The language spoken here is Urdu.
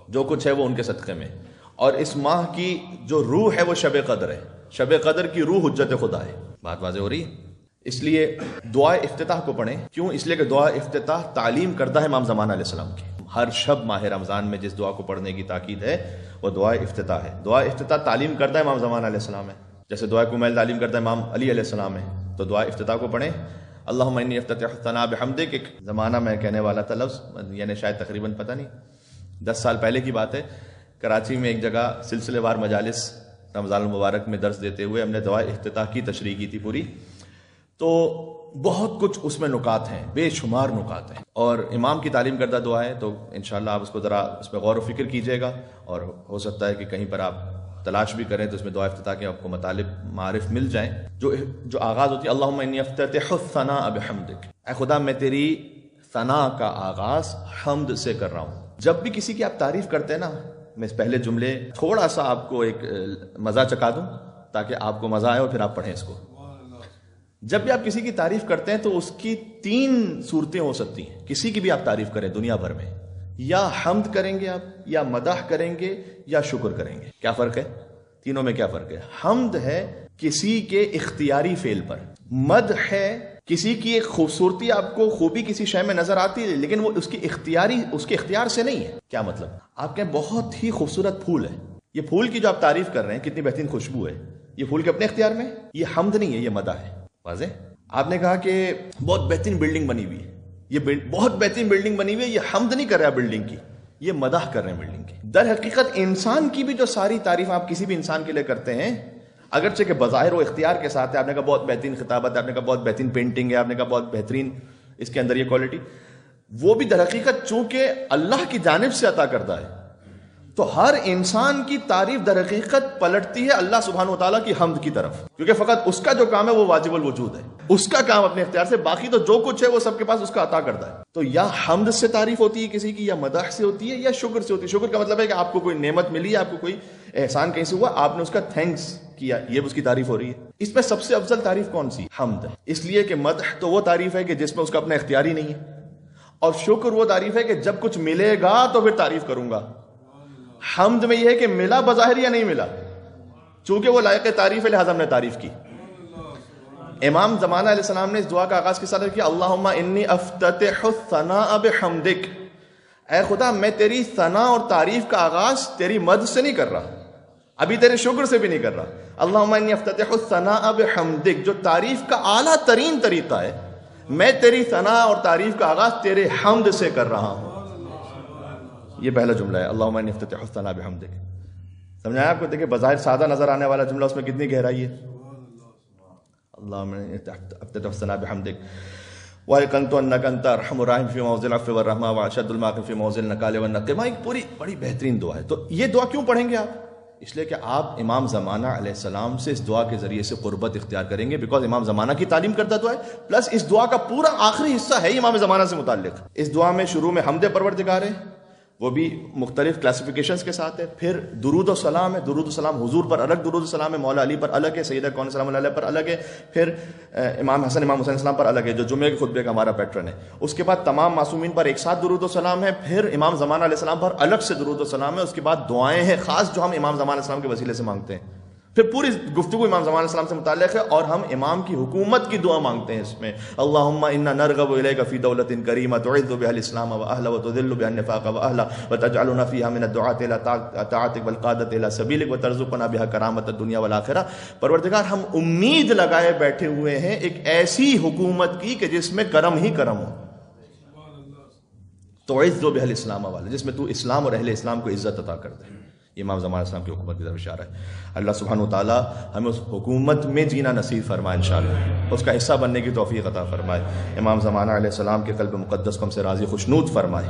جو کچھ ہے وہ ان کے صدقے میں. اور اس ماہ کی جو روح ہے وہ شب قدر ہے. شب قدر کی روح حجت خدا ہے. بات واضح ہو رہی ہے؟ اس لیے دعائے افتتاح کو پڑھیں. کیوں؟ اس لیے کہ دعا افتتاح تعلیم کردہ ہے امام زمانہ علیہ السلام کی. ہر شب ماہ رمضان میں جس دعا کو پڑھنے کی تاکید ہے وہ دعا افتتاح ہے. دعا افتتاح تعلیم کردہ امام زمانہ علیہ السلام ہے. جیسے دعا کمیل تعلیم کردہ امام علی علیہ السلام ہے. تو دعا افتتاح کو پڑھیں. اللہم انی افتتح الثناء بحمدک. ایک زمانہ میں کہنے والا تھا لفظ، یعنی شاید تقریباً پتہ نہیں 10 سال پہلے کی بات ہے. کراچی میں ایک جگہ سلسلے وار مجالس رمضان المبارک میں درس دیتے ہوئے ہم نے دعا افتتاح کی تشریح کی تھی پوری. تو بہت کچھ اس میں نکات ہیں، بے شمار نکات ہیں، اور امام کی تعلیم کردہ دعا ہے. تو انشاءاللہ آپ اس کو ذرا اس پہ غور و فکر کیجئے گا، اور ہو سکتا ہے کہ کہیں پر آپ تلاش بھی کریں تو اس میں دعا افتتاح کے آپ کو مطالب معرف مل جائیں. جو آغاز ہوتی ہے اللہم انی افتتح الثناء بحمدک، اے خدا میں تیری ثنا کا آغاز حمد سے کر رہا ہوں. جب بھی کسی کی آپ تعریف کرتے ہیں نا، میں اس پہلے جملے تھوڑا سا آپ کو ایک مزہ چکا دوں تاکہ آپ کو مزہ آئے اور پھر آپ پڑھیں اس کو. جب بھی آپ کسی کی تعریف کرتے ہیں تو اس کی 3 صورتیں ہو سکتی ہیں. کسی کی بھی آپ تعریف کریں دنیا بھر میں، یا حمد کریں گے آپ، یا مدح کریں گے، یا شکر کریں گے. کیا فرق ہے تینوں میں؟ کیا فرق ہے؟ حمد ہے کسی کے اختیاری فعل پر، مدح ہے کسی کی ایک خوبصورتی، آپ کو خوبی کسی شے میں نظر آتی ہے لیکن وہ اس کے اختیار سے نہیں ہے. کیا مطلب؟ آپ کے بہت ہی خوبصورت پھول ہے، یہ پھول کی جو آپ تعریف کر رہے ہیں کتنی بہترین خوشبو ہے، یہ پھول کے اپنے اختیار میں؟ یہ حمد نہیں ہے، یہ مدح ہے. واضح؟ آپ نے کہا کہ بہت بہترین بلڈنگ بنی ہوئی ہے، یہ بہت بہترین بلڈنگ بنی ہوئی ہے، یہ حمد نہیں کر رہا بلڈنگ کی، یہ مدح کر رہے ہیں بلڈنگ کی. در حقیقت انسان کی بھی جو ساری تعریف آپ کسی بھی انسان کے لیے کرتے ہیں، اگرچہ کہ بظاہر و اختیار کے ساتھ ہے، آپ نے کہا بہت بہترین خطابت ہے، آپ نے کہا بہت بہترین پینٹنگ ہے، آپ نے کہا بہت بہترین اس کے اندر یہ کوالٹی، وہ بھی در حقیقت چونکہ اللہ کی جانب سے عطا کردہ ہے. تو ہر انسان کی تعریف در حقیقت پلٹتی ہے اللہ سبحانہ و تعالیٰ کی حمد کی طرف، کیونکہ فقط اس کا جو کام ہے وہ واجب الوجود ہے، اس کا کام اپنے اختیار سے، باقی تو جو کچھ ہے وہ سب کے پاس اس کا عطا کردہ ہے. تو یا حمد سے تعریف ہوتی ہے کسی کی، یا مدح سے ہوتی ہے، یا شکر سے ہوتی ہے. شکر کا مطلب ہے کہ آپ کو کوئی نعمت ملی ہے، آپ کو کوئی احسان کہیں سے ہوا، آپ نے اس کا تھینکس کیا، یہ اس کی تعریف ہو رہی ہے. اس میں سب سے افضل تعریف کون سی؟ حمد ہے. اس لیے کہ مدح تو وہ تعریف ہے کہ جس میں اس کا اپنا اختیار ہی نہیں ہے، اور شکر وہ تعریف ہے کہ جب کچھ ملے گا تو پھر تعریف کروں گا. حمد میں یہ ہے کہ ملا بظاہر یا نہیں ملا، چونکہ وہ لائق تعریف ہے لہذا ہم نے تعریف کی. امام زمانہ علیہ السلام نے اس دعا کا آغاز کے ساتھ کیا اللہم انی افتتح الثناء بحمدک، اے خدا میں تیری ثنا اور تعریف کا آغاز تیری مدح سے نہیں کر رہا، ابھی تیرے شکر سے بھی نہیں کر رہا. اللہم انی افتتح الثناء بحمدک، جو تعریف کا اعلیٰ ترین طریقہ ہے، میں تیری ثنا اور تعریف کا آغاز تیرے حمد سے کر رہا ہوں. یہ پہلا جملہ ہے اللہم انی افتتح الثناء بحمدک. سمجھایا آپ کو؟ دیکھیں بظاہر سادہ نظر آنے والا جملہ اس میں کتنی گہرائی ہے. اللہم انی افتتح الثناء بحمدک وَأَيْقَنْتُ أَنَّكَ أَنْتَ أَرْحَمُ الرَّاحِمِينَ فِي مَوْضِعِ الْعَفْوِ وَالرَّحْمَةِ وَأَشَدُّ الْمَعَاقِبِ فِي مَوْضِعِ النَّكَالِ وَالنَّقْمِ. ایک بڑی بہترین دعا ہے. تو یہ دعا کیوں پڑھیں گے آپ؟ اس لیے کہ آپ امام زمانہ علیہ السلام سے اس دعا کے ذریعے سے قربت اختیار کریں گے، بیکاز امام زمانہ کی تعلیم کردہ دعا ہے، پلس اس دعا کا پورا آخری حصہ ہے امام زمانہ سے متعلق. اس دعا میں شروع میں حمد پروردگار ہے، وہ بھی مختلف کلاسیفیکیشنز کے ساتھ ہے. پھر درود و سلام ہے، درود و سلام حضور پر الگ درود و سلام ہے، مولا علی پر الگ ہے، سیدہ کون سلام اللہ علیہ پر الگ ہے، پھر امام حسن امام حسین السلام پر الگ ہے جو جمعے کے خطبے کا ہمارا پیٹرن ہے. اس کے بعد تمام معصومین پر ایک ساتھ درود و سلام ہے، پھر امام زمانہ علیہ السلام پر الگ سے درود و سلام ہے. اس کے بعد دعائیں ہیں خاص جو ہم امام زمانہ علیہ السلام کے وسیلے سے مانگتے ہیں. پھر پوری گفتگو امام زمانہ علیہ السلام سے متعلق ہے، اور ہم امام کی حکومت کی دعا مانگتے ہیں. اس میں اللہم انا نرغب الیک فی دولۃ کریمہ تعز بها الاسلام واہلہ وتذل بها النفاق واہلہ وتجعلنا فیها من الدعاة الى طاعتک والقادۃ الى سبیلک وترزقنا بها کرامۃ الدنیا والآخرہ. پروردگار ہم امید لگائے بیٹھے ہوئے ہیں ایک ایسی حکومت کی کہ جس میں کرم ہی کرم ہو، تعز بها الاسلام والا، جس میں تو اسلام اور اہل اسلام کو عزت عطا کر دے. یہ امام زمانہ السلام کی حکومت کی طرف اشارہ ہے. اللہ سبحانہ و تعالیٰ ہمیں اس حکومت میں جینا نصیب فرمائے انشاءاللہ، اس کا حصہ بننے کی توفیق عطا فرمائے. امام زمانہ علیہ السلام کے قلب مقدس کو ہم سے راضی خوشنود فرمائے.